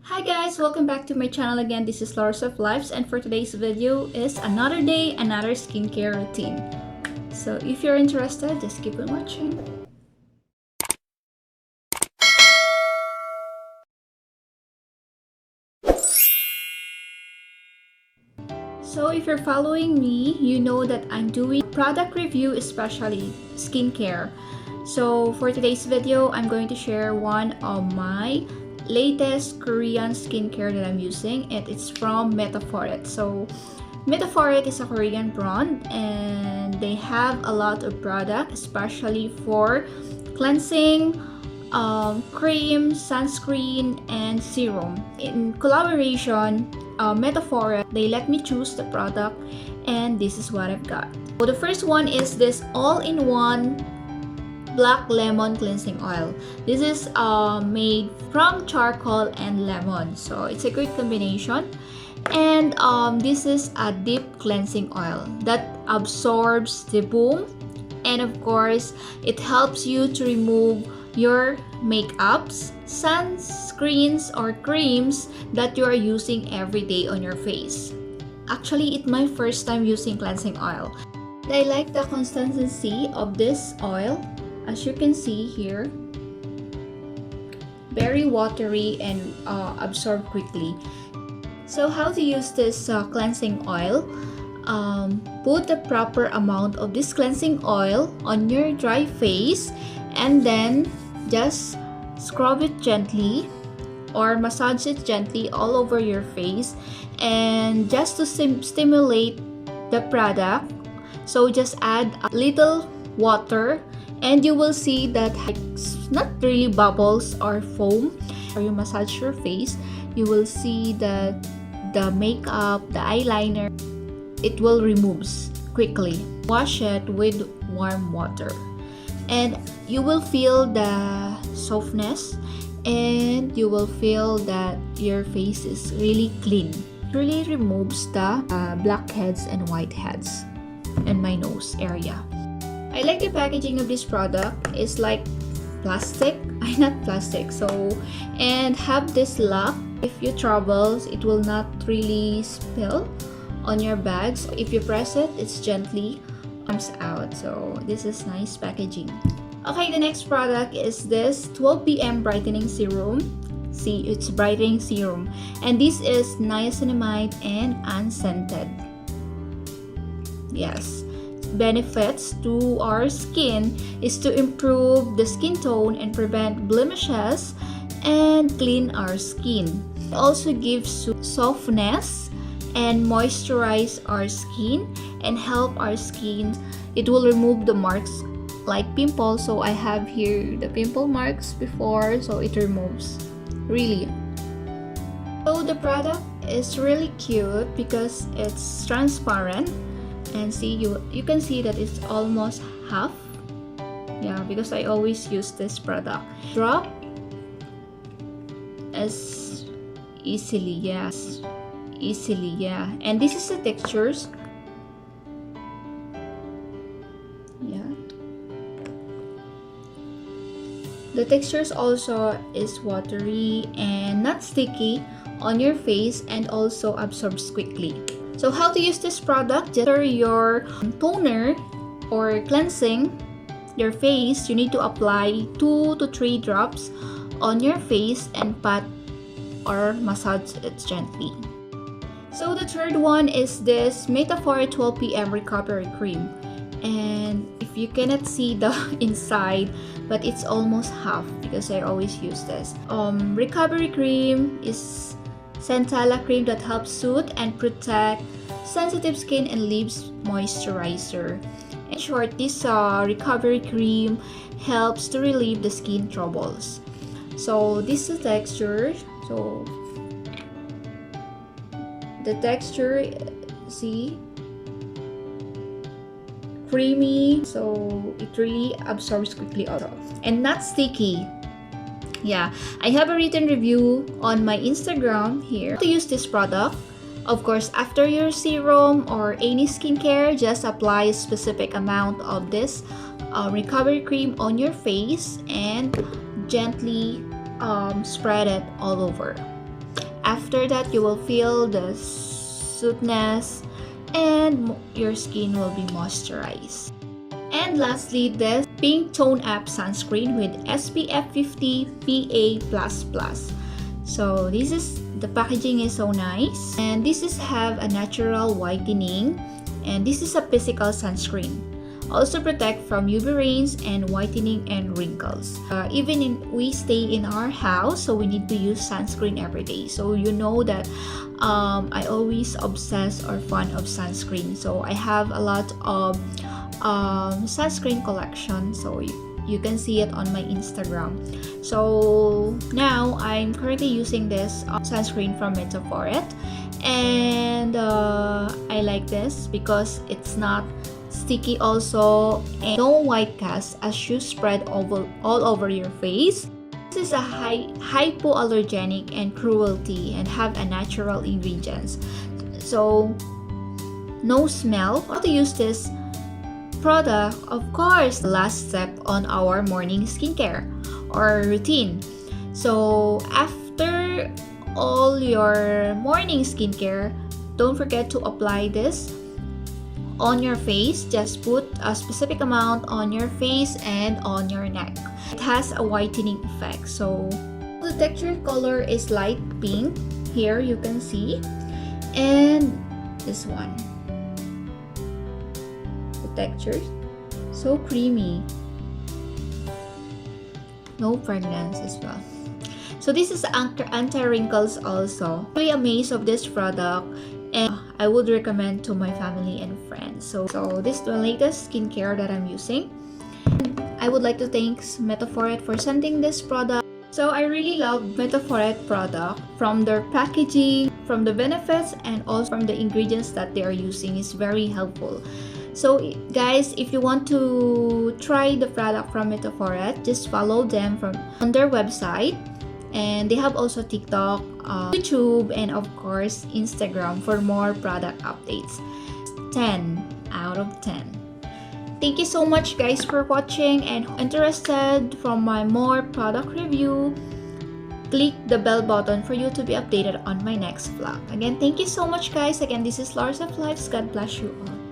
Hi guys, welcome back to my channel again. This is Lhorsef Lifes, and for today's video is another day, another skincare routine. So if you're interested, just keep on watching. So if you're following me, you know that I'm doing product review, especially skincare. So for today's video, I'm going to share one of my latest Korean skincare that I'm using, and it's from Metaforet. So Metaforet is a Korean brand, and they have a lot of product, especially for cleansing, cream, sunscreen, and serum. In collaboration, Metaforet, they let me choose the product, and this is what I've got. So the first one is this all-in-one black lemon cleansing oil. This is made from charcoal and lemon, so it's a great combination. And this is a deep cleansing oil that absorbs the sebum, and of course it helps you to remove your makeups, sunscreens, or creams that you are using every day on your face. Actually, it's my first time using cleansing oil. I like the consistency of this oil. As you can see here, very watery and absorb quickly. So how to use this cleansing oil? Put the proper amount of this cleansing oil on your dry face, and then just scrub it gently or massage it gently all over your face, and just to stimulate the product. So just add a little water, and you will see that it's not really bubbles or foam. Or you massage your face, you will see that the makeup, the eyeliner, it will remove quickly. Wash it with warm water, and you will feel the softness, and you will feel that your face is really clean. It really removes the blackheads and whiteheads in my nose area. I like the packaging of this product. It's like plastic, not plastic. So, and have this lock. If you travel, it will not really spill on your bags. If you press it, it's gently comes out. So this is nice packaging. Okay, the next product is this 12 p.m. Brightening Serum. See, it's Brightening Serum, and this is niacinamide and unscented. Yes. Benefits to our skin is to improve the skin tone and prevent blemishes and clean our skin. It also gives softness and moisturize our skin and help our skin. It will remove the marks like pimples. So I have here the pimple marks before, so it removes really. So the product is really cute because it's transparent. And see, you can see that it's almost half. Yeah, because I always use this product. Drop as easily, yes, easily, yeah. And this is the textures. Yeah, the textures also is watery and not sticky on your face, and also absorbs quickly. So how to use this product? Just for your toner or cleansing your face, you need to apply 2 to 3 drops on your face and pat or massage it gently. So the third one is this Metaforet 12 p.m. Recovery Cream. And if you cannot see the inside, but it's almost half because I always use this. Recovery Cream is Centella cream that helps soothe and protect sensitive skin and leaves moisturizer. In short, this recovery cream helps to relieve the skin troubles. So this is the texture. So the texture, see, creamy. So it really absorbs quickly also, and not sticky. Yeah, I have a written review on my Instagram here to use this product. Of course, after your serum or any skincare, just apply a specific amount of this recovery cream on your face and gently spread it all over. After that, you will feel the soothness and your skin will be moisturized. And lastly, this pink tone up sunscreen with SPF 50 PA++. So this is, the packaging is so nice, and this is have a natural whitening, and this is a physical sunscreen. Also protect from UV rays and whitening and wrinkles. Even we stay in our house, so we need to use sunscreen every day. So you know that I always obsess or fond of sunscreen. So I have a lot of sunscreen collection. So you can see it on my Instagram. So now I'm currently using this sunscreen from Metaforet, and I like this because it's not sticky also, and no white cast as you spread all over your face. This is a hypoallergenic and cruelty and have a natural ingredients, so no smell. How to use this product? Of course, the last step on our morning skincare or routine. So after all your morning skincare, don't forget to apply this on your face. Just put a specific amount on your face and on your neck. It has a whitening effect. So the texture color is light pink. Here you can see, and this one, the texture so creamy, no fragrance as well. So this is anti-wrinkles also. Really amazed of this product, and I would recommend to my family and friends. So this is the latest skincare that I'm using. I would like to thank Metaforet for sending this product. So I really love Metaforet product, from their packaging, from the benefits, and also from the ingredients that they are using is very helpful. So guys, if you want to try the product from Metaforet, just follow them on their website. And they have also TikTok, YouTube, and of course Instagram for more product updates. 10 out of 10. Thank you so much guys for watching, and interested from my more product review, click the bell button for you to be updated on my next vlog. Again, thank you so much guys. Again, this is Lhorsef Lifes. God bless you all.